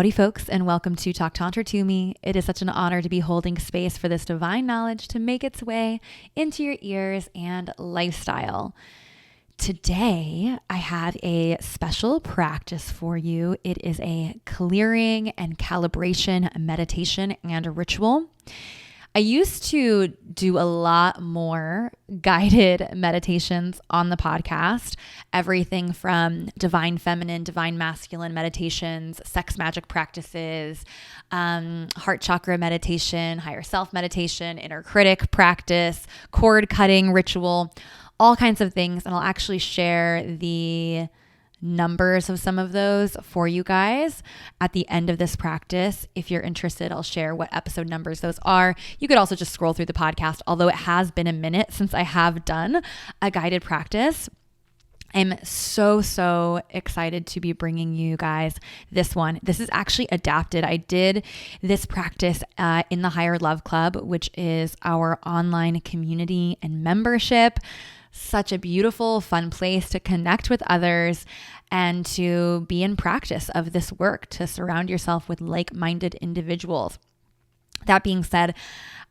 Howdy folks, and welcome to Talk Tantra to Me. It is such an honor to be holding space for this divine knowledge to make its way into your ears and lifestyle. Today, I have a special practice for you. It is a clearing and calibration meditation and ritual. I used to do a lot more guided meditations on the podcast, everything from divine feminine, divine masculine meditations, sex magic practices, heart chakra meditation, higher self meditation, inner critic practice, cord cutting ritual, all kinds of things. And I'll actually share the numbers of some of those for you guys at the end of this practice. If you're interested, I'll share what episode numbers those are. You could also just scroll through the podcast, although it has been a minute since I have done a guided practice. I'm so excited to be bringing you guys this one. This is actually adapted. I did this practice in the Higher Love Club, which is our online community and membership. Such a beautiful, fun place to connect with others and to be in practice of this work, to surround yourself with like-minded individuals. That being said,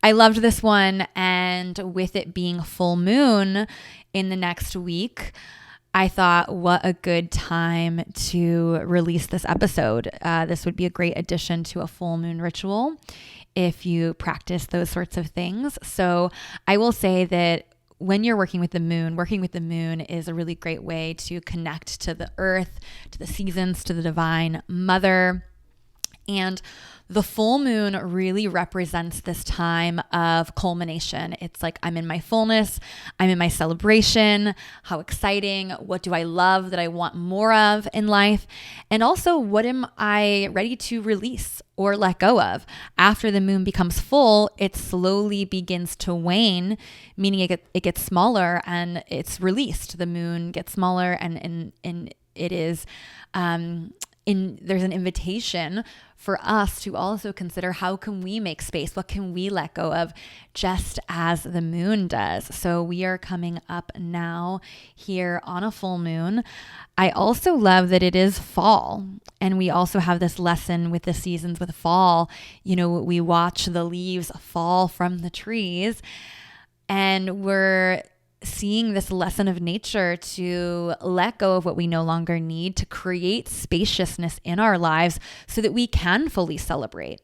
I loved this one, and with it being full moon in the next week, I thought, what a good time to release this episode. This would be a great addition to a full moon ritual if you practice those sorts of things. So I will say that when you're working with the moon is a really great way to connect to the earth, to the seasons, to the divine mother. And the full moon really represents this time of culmination. It's like, I'm in my fullness, I'm in my celebration. How exciting. What do I love that I want more of in life? And also, what am I ready to release or let go of? After the moon becomes full, it slowly begins to wane, meaning it gets smaller and it's released. The moon gets smaller and it is there's an invitation for us to also consider, how can we make space? What can we let go of, just as the moon does? So we are coming up now here on a full moon. I also love that it is fall, and we also have this lesson with the seasons with fall. You know, we watch the leaves fall from the trees, and we're seeing this lesson of nature to let go of what we no longer need, to create spaciousness in our lives so that we can fully celebrate,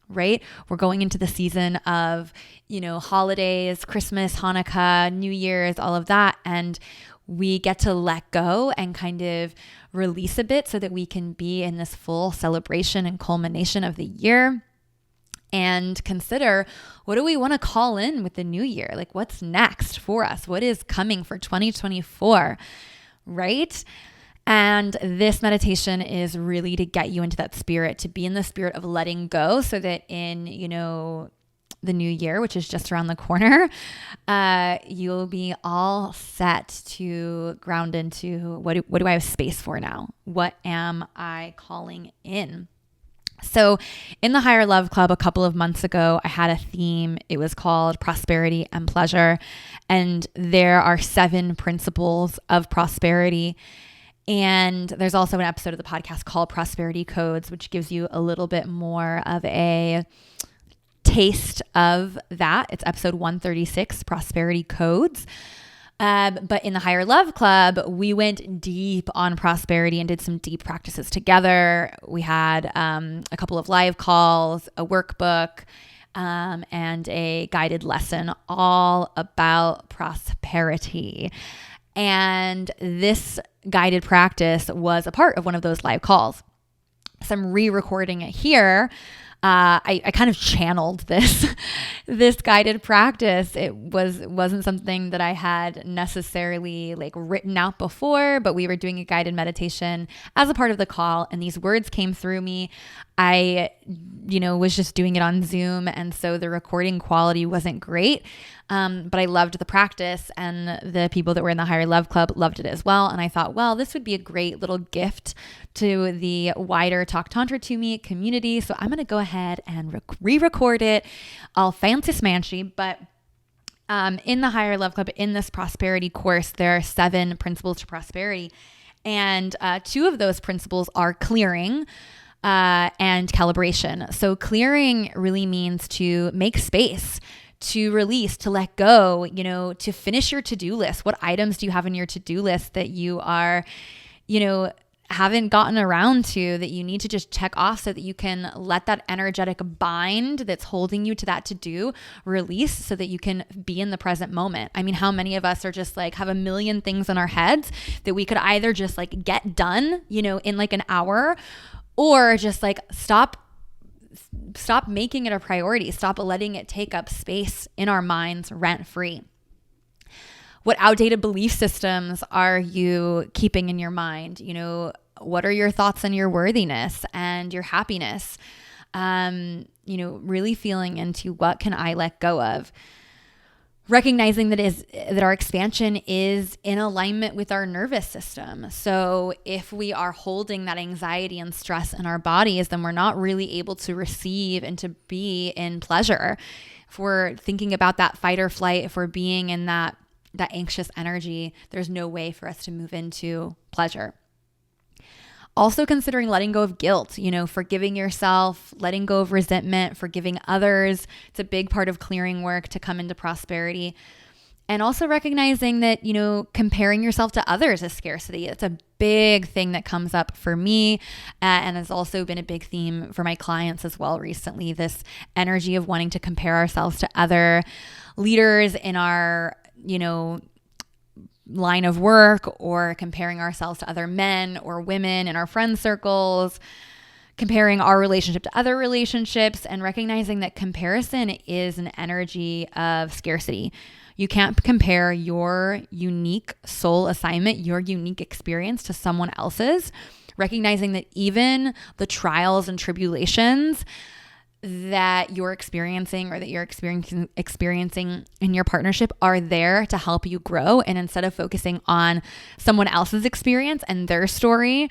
right? We're going into the season of, holidays, Christmas, Hanukkah, New Year's, all of that. And we get to let go and kind of release a bit so that we can be in this full celebration and culmination of the year. And consider, what do we want to call in with the new year? Like, what's next for us? What is coming for 2024, right? And this meditation is really to get you into that spirit, to be in the spirit of letting go, so that in, the new year, which is just around the corner, you'll be all set to ground into what do I have space for now? What am I calling in? So in the Higher Love Club a couple of months ago, I had a theme. It was called Prosperity and Pleasure. And there are 7 principles of prosperity. And there's also an episode of the podcast called Prosperity Codes, which gives you a little bit more of a taste of that. It's episode 136, Prosperity Codes. But in the Higher Love Club, we went deep on prosperity and did some deep practices together. We had a couple of live calls, a workbook, and a guided lesson all about prosperity. And this guided practice was a part of one of those live calls. So I'm re-recording it here. I kind of channeled this guided practice. It wasn't something that I had necessarily written out before, but we were doing a guided meditation as a part of the call, and these words came through me. I, was just doing it on Zoom, and so the recording quality wasn't great. But I loved the practice, and the people that were in the Higher Love Club loved it as well. And I thought, well, this would be a great little gift to the wider Talk Tantra to Me community. So I'm going to go ahead and re-record it, all fancy smanchy. But in the Higher Love Club, in this prosperity course, there are 7 principles to prosperity. And 2 of those principles are clearing. and calibration. So clearing really means to make space, to release, to let go, to finish your to-do list. What items do you have in your to-do list that you are, haven't gotten around to, that you need to just check off so that you can let that energetic bind that's holding you to that to-do release so that you can be in the present moment. I mean, how many of us are just like have a million things in our heads that we could either just like get done, in like an hour, or just like stop making it a priority. Stop letting it take up space in our minds rent free. What outdated belief systems are you keeping in your mind? What are your thoughts on your worthiness and your happiness? Really feeling into what can I let go of? Recognizing that our expansion is in alignment with our nervous system. So if we are holding that anxiety and stress in our bodies, then we're not really able to receive and to be in pleasure. If we're thinking about that fight or flight, if we're being in that anxious energy, there's no way for us to move into pleasure. Also considering letting go of guilt, forgiving yourself, letting go of resentment, forgiving others. It's a big part of clearing work to come into prosperity. And also recognizing that, comparing yourself to others is scarcity. It's a big thing that comes up for me and has also been a big theme for my clients as well recently, this energy of wanting to compare ourselves to other leaders in our, line of work, or comparing ourselves to other men or women in our friend circles, comparing our relationship to other relationships, and recognizing that comparison is an energy of scarcity. You can't compare your unique soul assignment, your unique experience to someone else's. Recognizing that even the trials and tribulations that you're experiencing or that you're experiencing in your partnership are there to help you grow. And instead of focusing on someone else's experience and their story,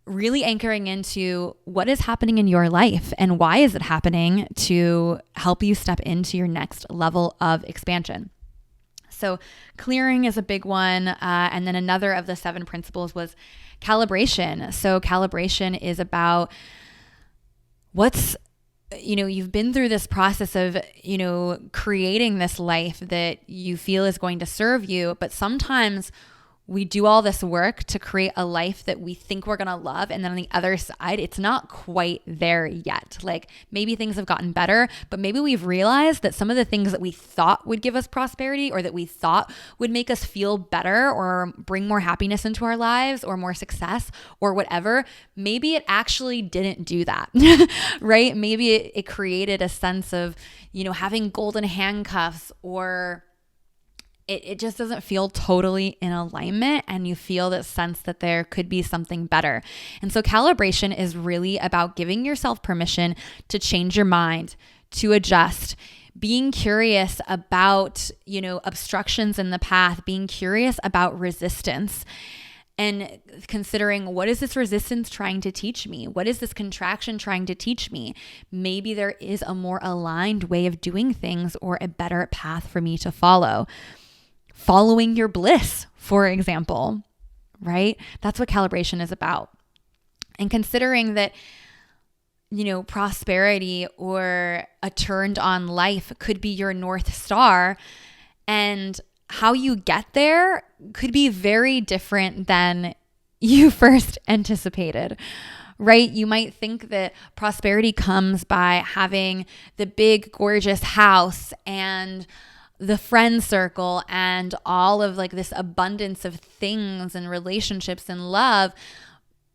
really anchoring into what is happening in your life and why is it happening to help you step into your next level of expansion. So clearing is a big one. And then another of the 7 principles was calibration. So calibration is about you've been through this process of, creating this life that you feel is going to serve you. But sometimes we do all this work to create a life that we think we're going to love. And then on the other side, it's not quite there yet. Like maybe things have gotten better, but maybe we've realized that some of the things that we thought would give us prosperity or that we thought would make us feel better or bring more happiness into our lives or more success or whatever, maybe it actually didn't do that, right? Maybe it created a sense of, having golden handcuffs, or it just doesn't feel totally in alignment, and you feel this sense that there could be something better. And so calibration is really about giving yourself permission to change your mind, to adjust, being curious about, obstructions in the path, being curious about resistance, and considering, what is this resistance trying to teach me? What is this contraction trying to teach me? Maybe there is a more aligned way of doing things or a better path for me to follow. Following your bliss, for example, right? That's what calibration is about. And considering that, prosperity or a turned on life could be your North Star, and how you get there could be very different than you first anticipated, right? You might think that prosperity comes by having the big, gorgeous house and the friend circle and all of like this abundance of things and relationships and love.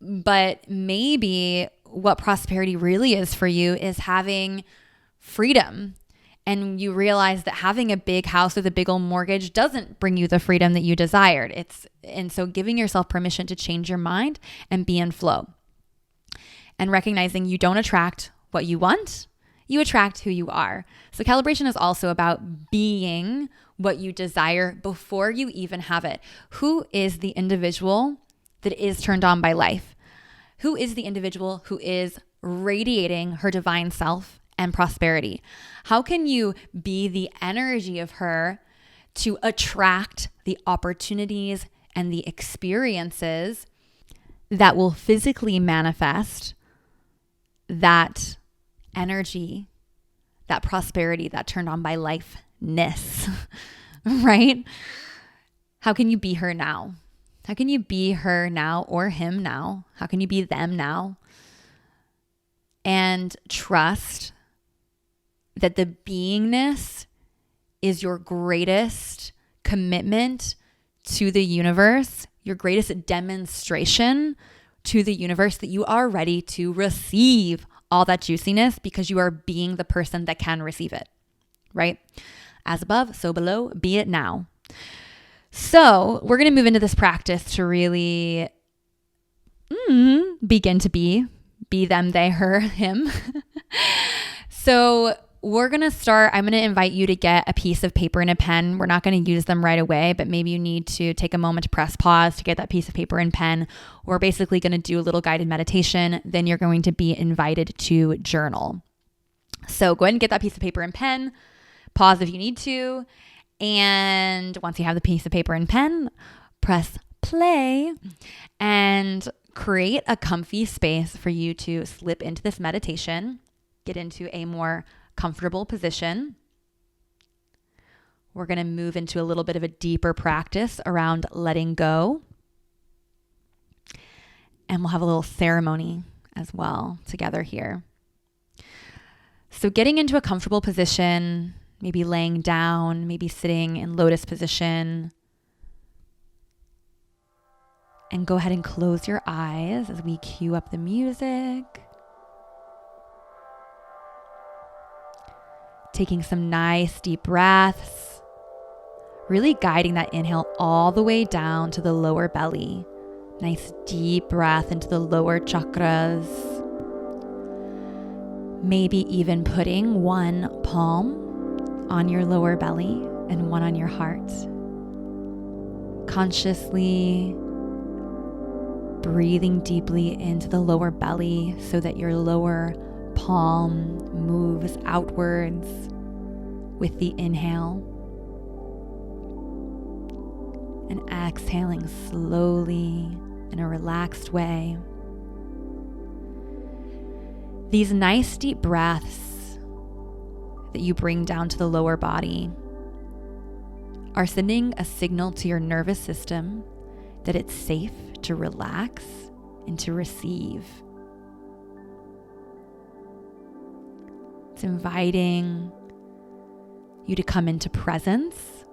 But maybe what prosperity really is for you is having freedom. And you realize that having a big house with a big old mortgage doesn't bring you the freedom that you desired. And so giving yourself permission to change your mind and be in flow. And recognizing you don't attract what you want, you attract who you are. So calibration is also about being what you desire before you even have it. Who is the individual that is turned on by life? Who is the individual who is radiating her divine self and prosperity? How can you be the energy of her to attract the opportunities and the experiences that will physically manifest that energy, that prosperity, that turned on by lifeness, right? How can you be her now? How can you be her now or him now? How can you be them now? And trust that the beingness is your greatest commitment to the universe, your greatest demonstration to the universe that you are ready to receive all that juiciness because you are being the person that can receive it, right? As above, so below, be it now. So we're going to move into this practice to really begin to be them, they, her, him. So we're going to start. I'm going to invite you to get a piece of paper and a pen. We're not going to use them right away, but maybe you need to take a moment to press pause to get that piece of paper and pen. We're basically going to do a little guided meditation. Then you're going to be invited to journal. So go ahead and get that piece of paper and pen. Pause if you need to. And once you have the piece of paper and pen, press play and create a comfy space for you to slip into this meditation. Get into a more comfortable position. We're going to move into a little bit of a deeper practice around letting go. And we'll have a little ceremony as well together here. So getting into a comfortable position, maybe laying down, maybe sitting in lotus position. And go ahead and close your eyes as we cue up the music. Taking some nice deep breaths, really guiding that inhale all the way down to the lower belly. Nice deep breath into the lower chakras. Maybe even putting one palm on your lower belly and one on your heart. Consciously breathing deeply into the lower belly so that your lower palm moves outwards with the inhale, and exhaling slowly in a relaxed way. These nice deep breaths that you bring down to the lower body are sending a signal to your nervous system that it's safe to relax and to receive. It's inviting you to come into presence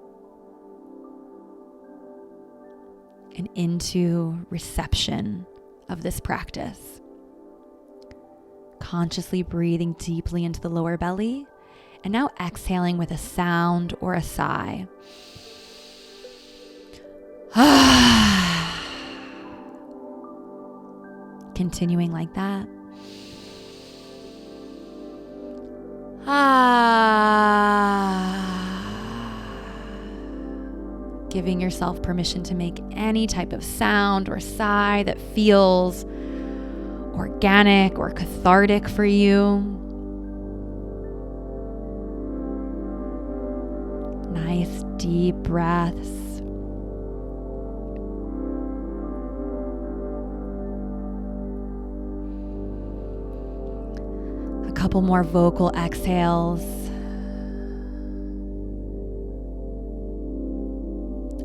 and into reception of this practice. Consciously breathing deeply into the lower belly, and now exhaling with a sound or a sigh. Continuing like that. Giving yourself permission to make any type of sound or sigh that feels organic or cathartic for you. Nice deep breaths. A couple more vocal exhales.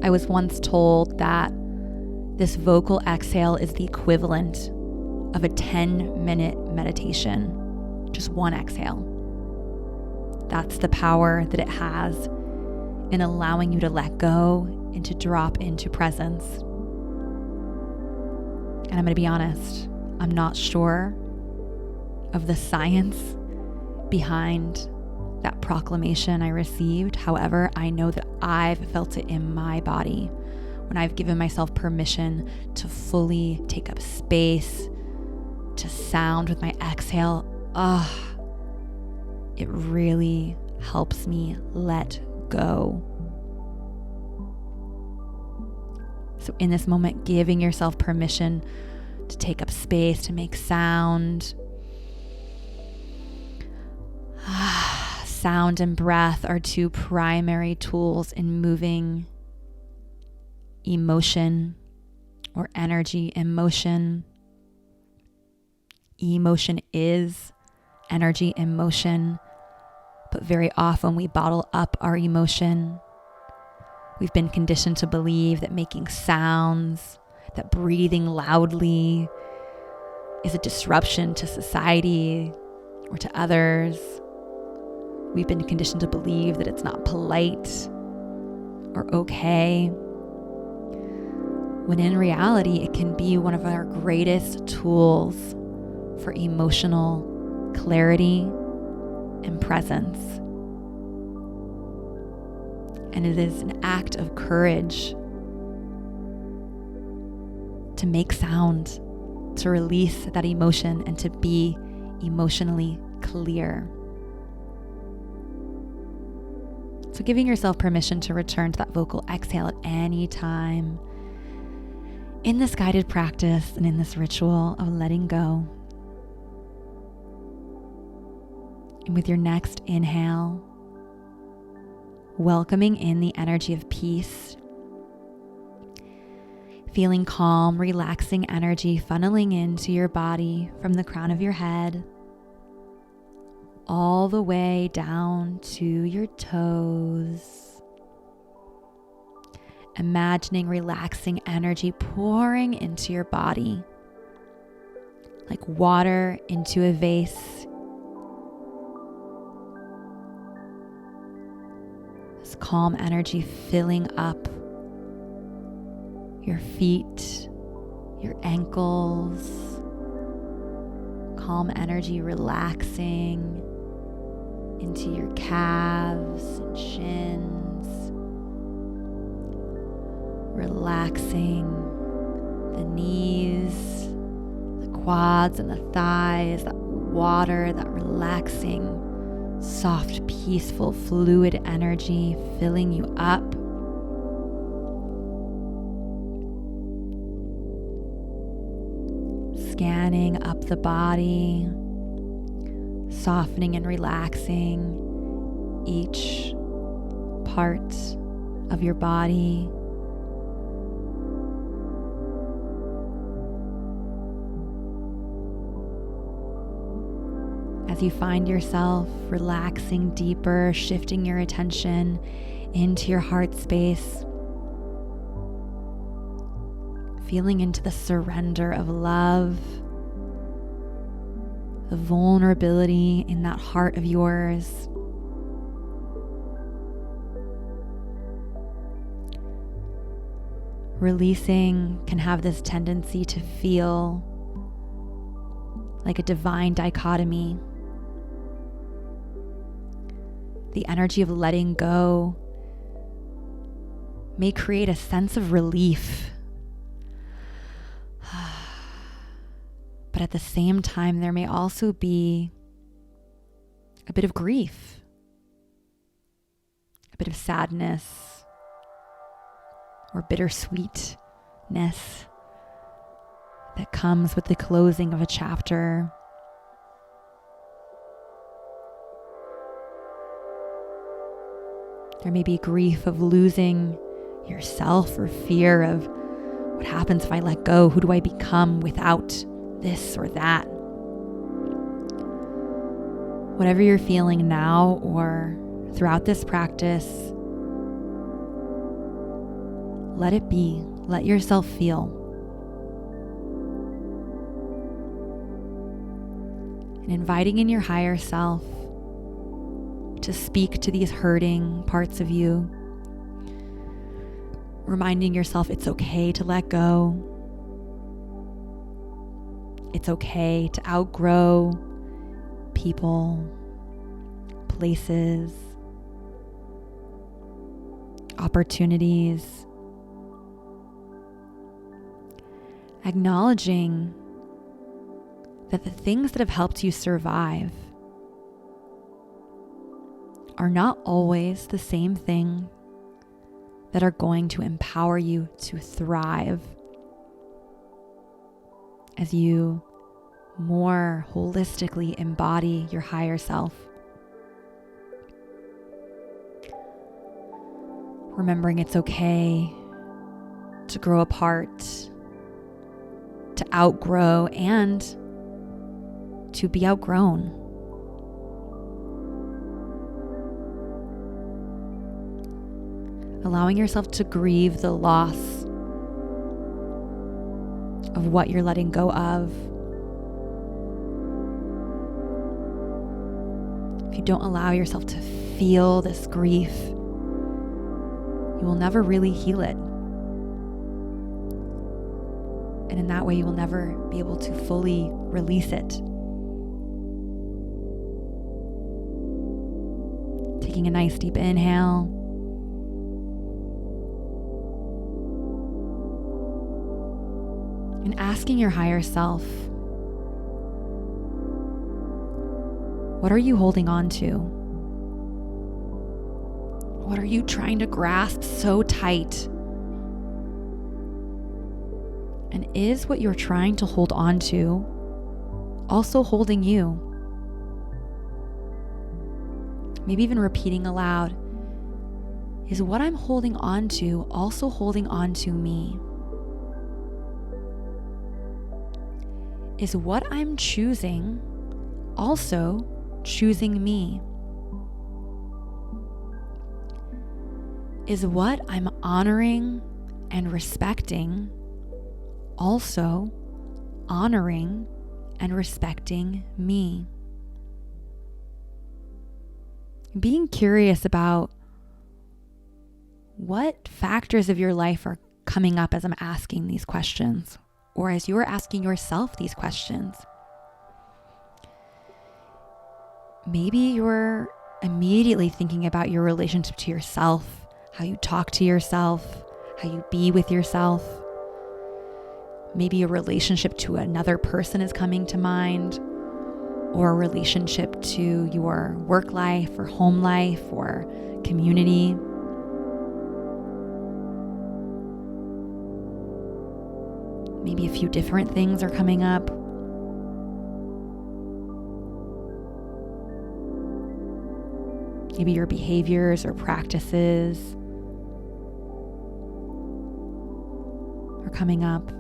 I was once told that this vocal exhale is the equivalent of a 10-minute meditation. Just one exhale. That's the power that it has in allowing you to let go and to drop into presence. And I'm going to be honest, I'm not sure of the science behind that proclamation I received. However, I know that I've felt it in my body when I've given myself permission to fully take up space, to sound with my exhale. It really helps me let go. So in this moment, giving yourself permission to take up space, to make sound. Sound and breath are two primary tools in moving emotion or energy in motion. Emotion is energy in motion, but very often we bottle up our emotion. We've been conditioned to believe that making sounds, that breathing loudly is a disruption to society or to others. We've been conditioned to believe that it's not polite or okay, when in reality, it can be one of our greatest tools for emotional clarity and presence. And it is an act of courage to make sound, to release that emotion, and to be emotionally clear. So giving yourself permission to return to that vocal exhale at any time in this guided practice and in this ritual of letting go. And with your next inhale, welcoming in the energy of peace, feeling calm, relaxing energy funneling into your body from the crown of your head all the way down to your toes. Imagining relaxing energy pouring into your body like water into a vase. This calm energy filling up your feet, your ankles. Calm energy relaxing into your calves and shins, relaxing the knees, the quads and the thighs, that water, that relaxing, soft, peaceful, fluid energy filling you up. Scanning up the body, softening and relaxing each part of your body. As you find yourself relaxing deeper, shifting your attention into your heart space, feeling into the surrender of love, the vulnerability in that heart of yours. Releasing can have this tendency to feel like a divine dichotomy. The energy of letting go may create a sense of relief. But at the same time, there may also be a bit of grief, a bit of sadness, or bittersweetness that comes with the closing of a chapter. There may be grief of losing yourself or fear of what happens if I let go? Who do I become without this or that? Whatever you're feeling now or throughout this practice, let it be. Let yourself feel. And inviting in your higher self to speak to these hurting parts of you. Reminding yourself it's okay to let go. It's okay to outgrow people, places, opportunities. Acknowledging that the things that have helped you survive are not always the same thing that are going to empower you to thrive as you more holistically embody your higher self. Remembering it's okay to grow apart, to outgrow, and to be outgrown. Allowing yourself to grieve the loss of what you're letting go of. If you don't allow yourself to feel this grief, you will never really heal it. And in that way, you will never be able to fully release it. Taking a nice deep inhale. And asking your higher self, what are you holding on to? What are you trying to grasp so tight? And is what you're trying to hold on to also holding you? Maybe even repeating aloud, is what I'm holding on to also holding on to me? Is what I'm choosing also choosing me? Is what I'm honoring and respecting also honoring and respecting me? Being curious about what factors of your life are coming up as I'm asking these questions, or as you're asking yourself these questions. Maybe you're immediately thinking about your relationship to yourself, how you talk to yourself, how you be with yourself. Maybe a relationship to another person is coming to mind, or a relationship to your work life or home life or community. Maybe a few different things are coming up. Maybe your behaviors or practices are coming up.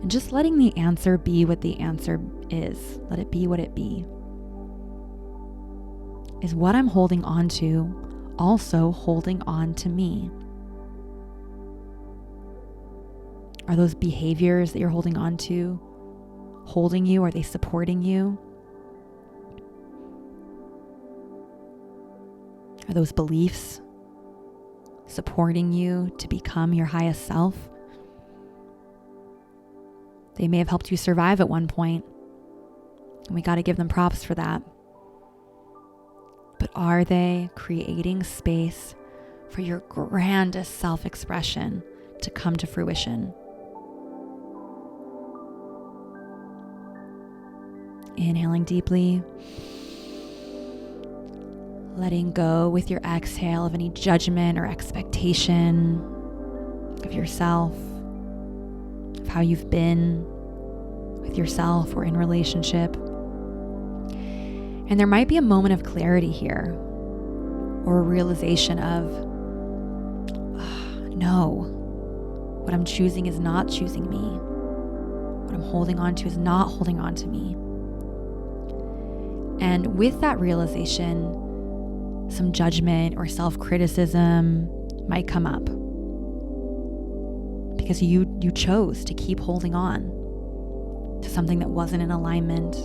And just letting the answer be what the answer is. Let it be what it be. Is what I'm holding on to also holding on to me? Are those behaviors that you're holding on to holding you? Are they supporting you? Are those beliefs supporting you to become your highest self? They may have helped you survive at one point, and we got to give them props for that. But are they creating space for your grandest self-expression to come to fruition? Inhaling deeply, letting go with your exhale of any judgment or expectation of yourself, of how you've been with yourself or in relationship. And there might be a moment of clarity here, or a realization of, no, what I'm choosing is not choosing me. What I'm holding on to is not holding on to me. And with that realization, some judgment or self-criticism might come up, because you chose to keep holding on to something that wasn't in alignment.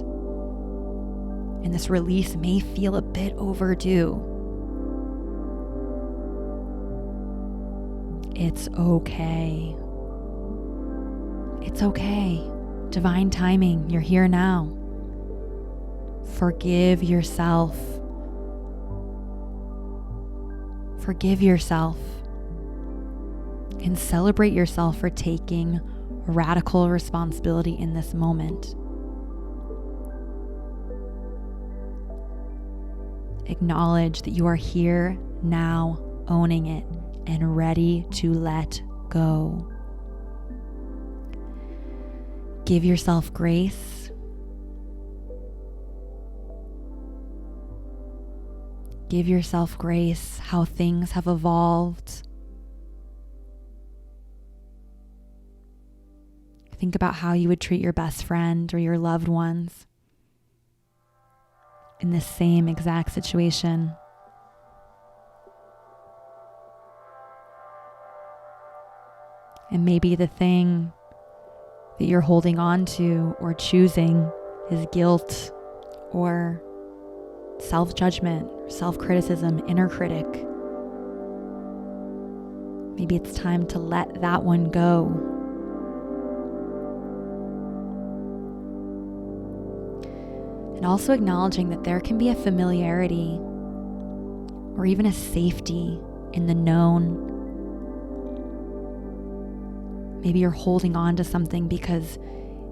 And this release may feel a bit overdue. It's okay. It's okay. Divine timing. You're here now. Forgive yourself. Forgive yourself. And celebrate yourself for taking radical responsibility in this moment. Acknowledge that you are here now, owning it, and ready to let go. Give yourself grace. Give yourself grace how things have evolved Think about how you would treat your best friend or your loved ones in this same exact situation. And maybe the thing that you're holding on to or choosing is guilt or self-judgment, self-criticism, inner critic. Maybe it's time to let that one go. And also acknowledging that there can be a familiarity or even a safety in the known. Maybe you're holding on to something because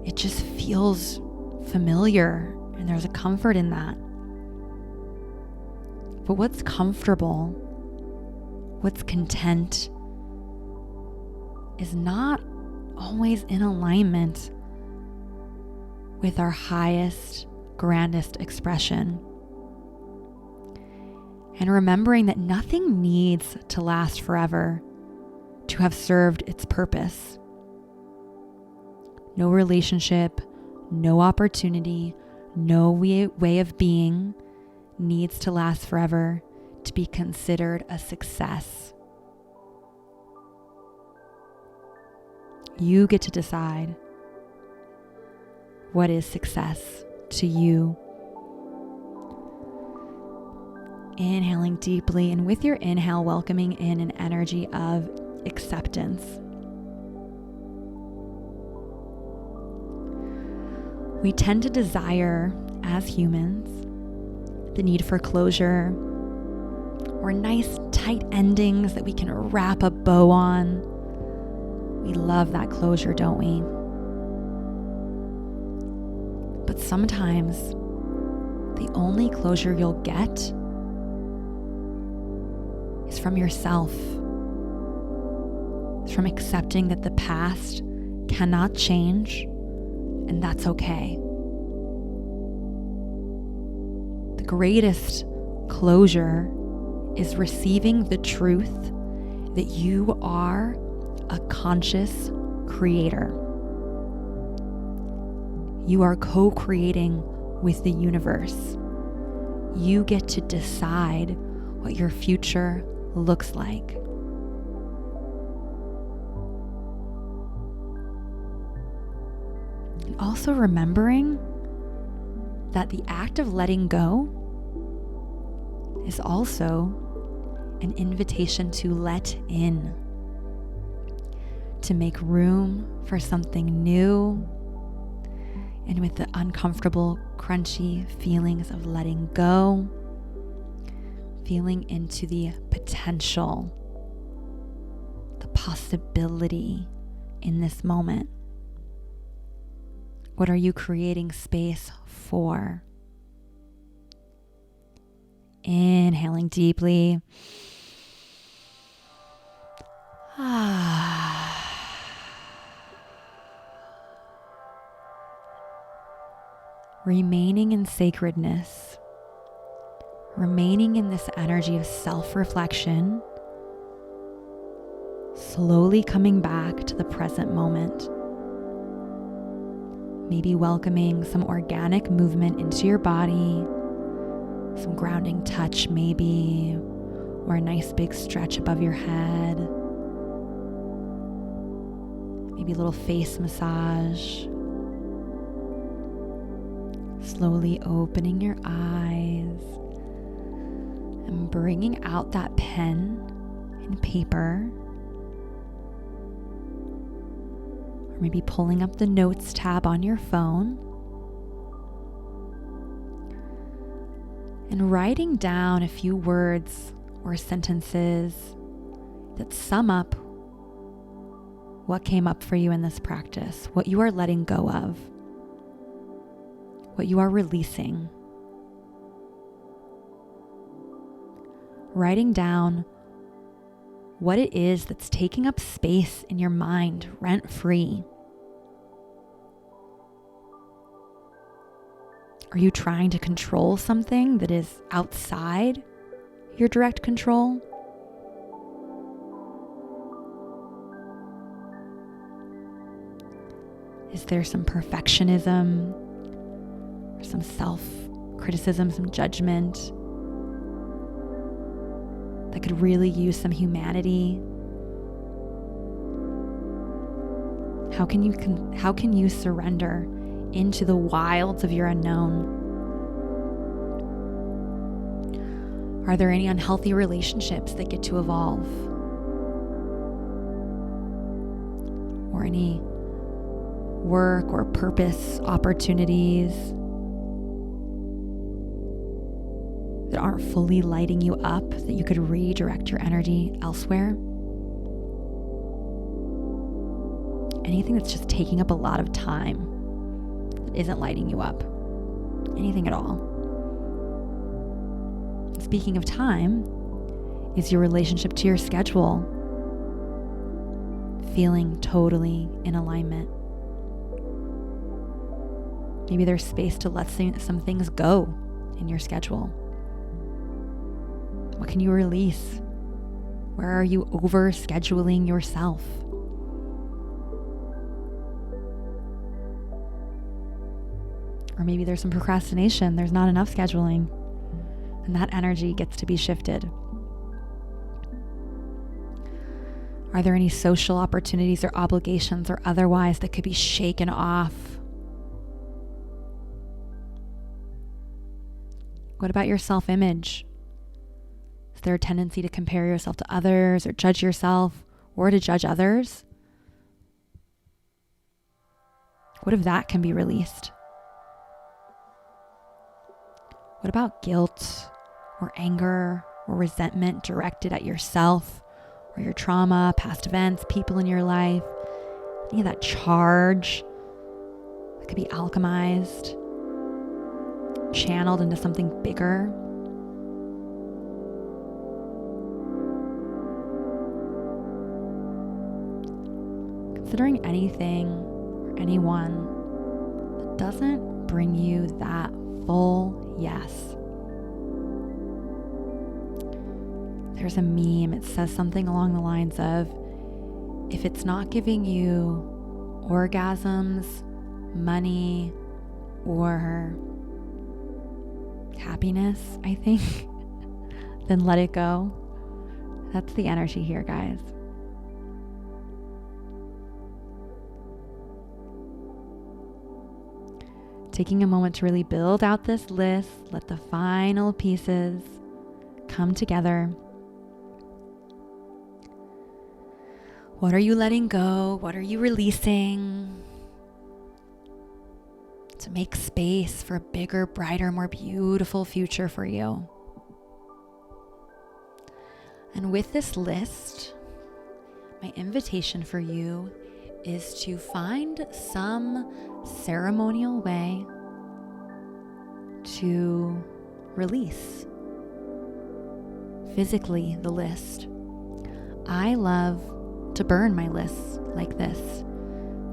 it just feels familiar and there's a comfort in that. But what's comfortable, what's content, is not always in alignment with our highest, grandest expression. And remembering that nothing needs to last forever to have served its purpose. No relationship, no opportunity, no way of being needs to last forever to be considered a success. You get to decide what is success to you. Inhaling deeply, and with your inhale, welcoming in an energy of acceptance. We tend to desire, as humans, the need for closure or nice tight endings that we can wrap a bow on. We love that closure, don't we? But sometimes the only closure you'll get is from yourself. It's from accepting that the past cannot change, and that's okay. The greatest closure is receiving the truth that you are a conscious creator. You are co-creating with the universe. You get to decide what your future looks like. And also remembering that the act of letting go is also an invitation to let in, to make room for something new, and with the uncomfortable, crunchy feelings of letting go, feeling into the potential, the possibility in this moment. What are you creating space for? Inhaling deeply. Remaining in sacredness, remaining in this energy of self-reflection, slowly coming back to the present moment. Maybe welcoming some organic movement into your body, some grounding touch maybe, or a nice big stretch above your head. Maybe a little face massage. Slowly opening your eyes and bringing out that pen and paper. Or maybe pulling up the notes tab on your phone and writing down a few words or sentences that sum up what came up for you in this practice, what you are letting go of, what you are releasing. Writing down what it is that's taking up space in your mind rent-free. Are you trying to control something that is outside your direct control? Is there some perfectionism, or some self-criticism, some judgment that could really use some humanity? How can you surrender into the wilds of your unknown? Are there any unhealthy relationships that get to evolve? Or any work or purpose opportunities that aren't fully lighting you up, that you could redirect your energy elsewhere? Anything that's just taking up a lot of time that isn't lighting you up? Anything at all? Speaking of time, is your relationship to your schedule feeling totally in alignment? Maybe there's space to let some things go in your schedule. What can you release? Where are you over-scheduling yourself? Or maybe there's some procrastination. There's not enough scheduling. And that energy gets to be shifted. Are there any social opportunities or obligations or otherwise that could be shaken off? What about your self-image? Is there a tendency to compare yourself to others or judge yourself or to judge others? What if that can be released? What about guilt or anger or resentment directed at yourself or your trauma, past events, people in your life? Any of that charge that could be alchemized, channeled into something bigger? Considering anything or anyone that doesn't bring you that full yes. There's a meme, it says something along the lines of, if it's not giving you orgasms, money, or happiness, I think, then let it go. That's the energy here, guys. Taking a moment to really build out this list, let the final pieces come together. What are you letting go? What are you releasing? To make space for a bigger, brighter, more beautiful future for you. And with this list, my invitation for you is to find some ceremonial way to release physically the list. I love to burn my lists like this,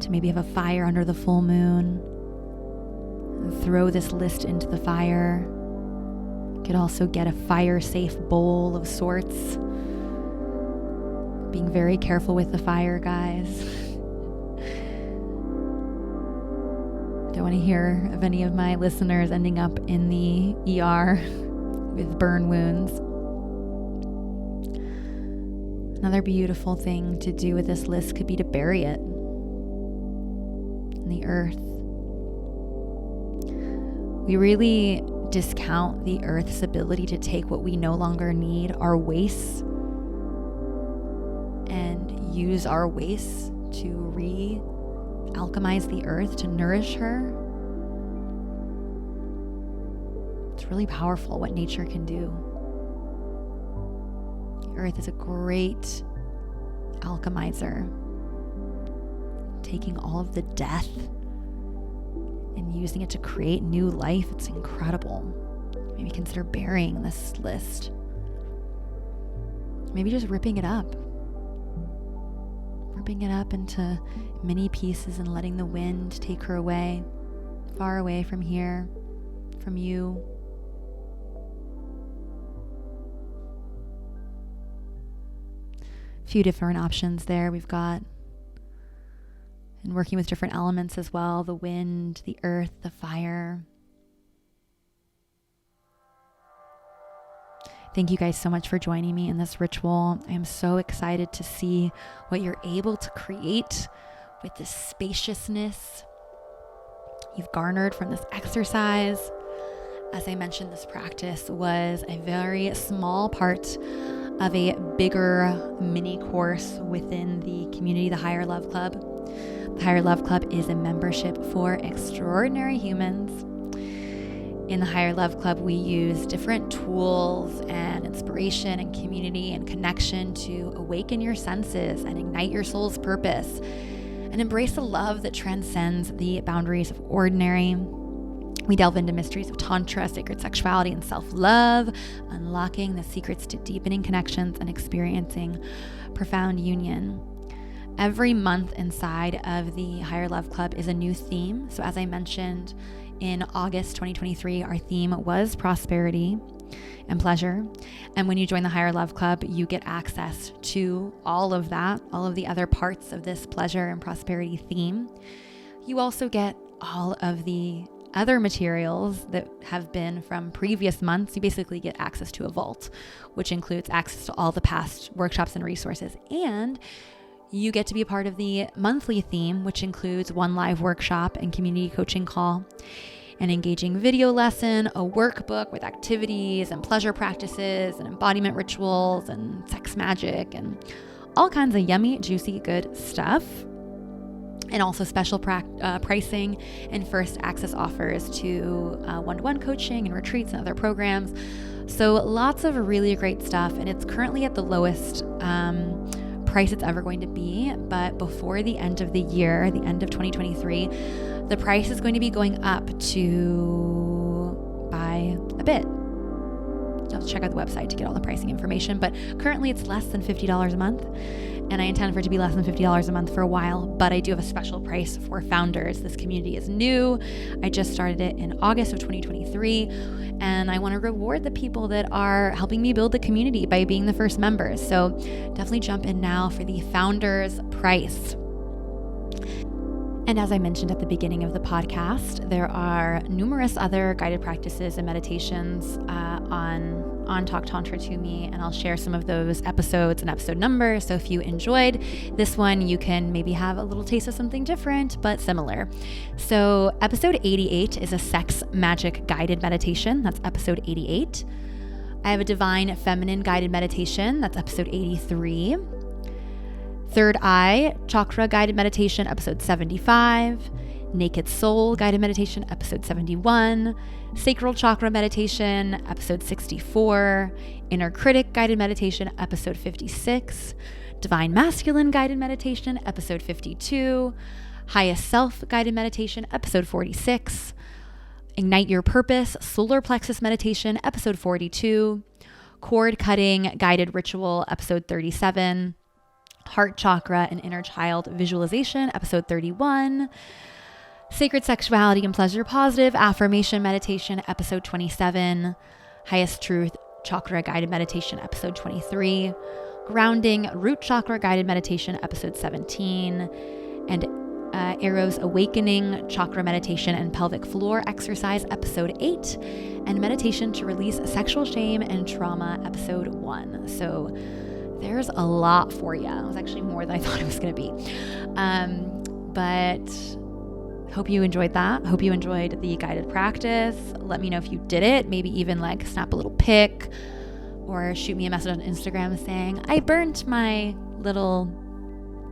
to maybe have a fire under the full moon, and throw this list into the fire. Could also get a fire-safe bowl of sorts. Being very careful with the fire, guys. Don't want to hear of any of my listeners ending up in the ER with burn wounds. Another beautiful thing to do with this list could be to bury it in the earth. We really discount the earth's ability to take what we no longer need, our wastes, and use our wastes to alchemize the earth, to nourish her. It's really powerful what nature can do. The earth is a great alchemizer, taking all of the death and using it to create new life. It's incredible. Maybe consider burying this list. Maybe just ripping it up into mini pieces and letting the wind take her away, far away from here, from you. A few different options there. We've got and working with different elements as well, the wind, the earth, the fire. Thank you guys so much for joining me in this ritual. I am so excited to see what you're able to create with this spaciousness you've garnered from this exercise. As I mentioned, this practice was a very small part of a bigger mini course within the community, the Higher Love Club. The Higher Love Club is a membership for extraordinary humans. In the Higher Love Club, we use different tools and inspiration and community and connection to awaken your senses and ignite your soul's purpose and embrace a love that transcends the boundaries of ordinary. We delve into mysteries of Tantra, sacred sexuality, and self-love, unlocking the secrets to deepening connections and experiencing profound union. Every month inside of the Higher Love Club is a new theme. So as I mentioned, in August 2023, our theme was prosperity and pleasure. And when you join the Higher Love Club, you get access to all of that, all of the other parts of this pleasure and prosperity theme. You also get all of the other materials that have been from previous months. You basically get access to a vault, which includes access to all the past workshops and resources. And you get to be a part of the monthly theme, which includes one live workshop and community coaching call, an engaging video lesson, a workbook with activities and pleasure practices and embodiment rituals and sex magic and all kinds of yummy, juicy, good stuff. And also special pricing and first access offers to one-to-one coaching and retreats and other programs. So lots of really great stuff. And it's currently at the lowest price it's ever going to be. But before the end of the year, the end of 2023, the price is going to be going up by a bit. You'll have to check out the website to get all the pricing information. But currently it's less than $50 a month. And I intend for it to be less than $50 a month for a while, but I do have a special price for founders. This community is new. I just started it in August of 2023, and I want to reward the people that are helping me build the community by being the first members. So definitely jump in now for the founders price. And as I mentioned at the beginning of the podcast, there are numerous other guided practices and meditations on Talk Tantra to Me, and I'll share some of those episodes and episode numbers. So if you enjoyed this one, you can maybe have a little taste of something different, but similar. So episode 88 is a sex magic guided meditation. That's episode 88. I have a divine feminine guided meditation. That's episode 83. Third eye chakra guided meditation, episode 75. Naked soul guided meditation, episode 71. Sacral chakra meditation, episode 64. Inner critic guided meditation, episode 56. Divine masculine guided meditation, episode 52. Highest self guided meditation, episode 46. Ignite your purpose solar plexus meditation, episode 42. Cord cutting guided ritual, episode 37. Heart chakra and inner child visualization, episode 31. Sacred sexuality and pleasure positive affirmation meditation, episode 27. Highest truth chakra guided meditation, episode 23. Grounding root chakra guided meditation, episode 17. And Eros awakening chakra meditation and pelvic floor exercise, episode 8. And meditation to release sexual shame and trauma, episode 1. So there's a lot for you. It was actually more than I thought it was going to be. But hope you enjoyed that. Hope you enjoyed the guided practice. Let me know if you did it. Maybe even like snap a little pic or shoot me a message on Instagram saying, I burnt my little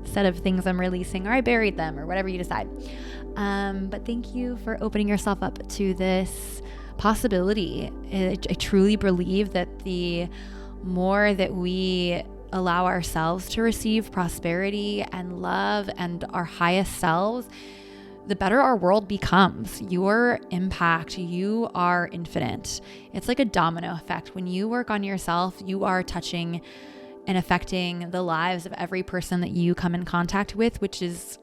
set of things I'm releasing, or I buried them, or whatever you decide. But thank you for opening yourself up to this possibility. I truly believe that the more that we allow ourselves to receive prosperity and love and our highest selves, the better our world becomes. Your impact, you are infinite. It's like a domino effect. When you work on yourself, you are touching and affecting the lives of every person that you come in contact with, which is,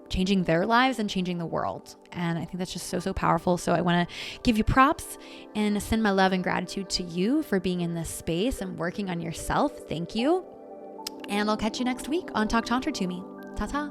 changing their lives and changing the world. And I think that's just so, so powerful. So I want to give you props and send my love and gratitude to you for being in this space and working on yourself. Thank you. And I'll catch you next week on Talk Tantra to Me. Ta-ta.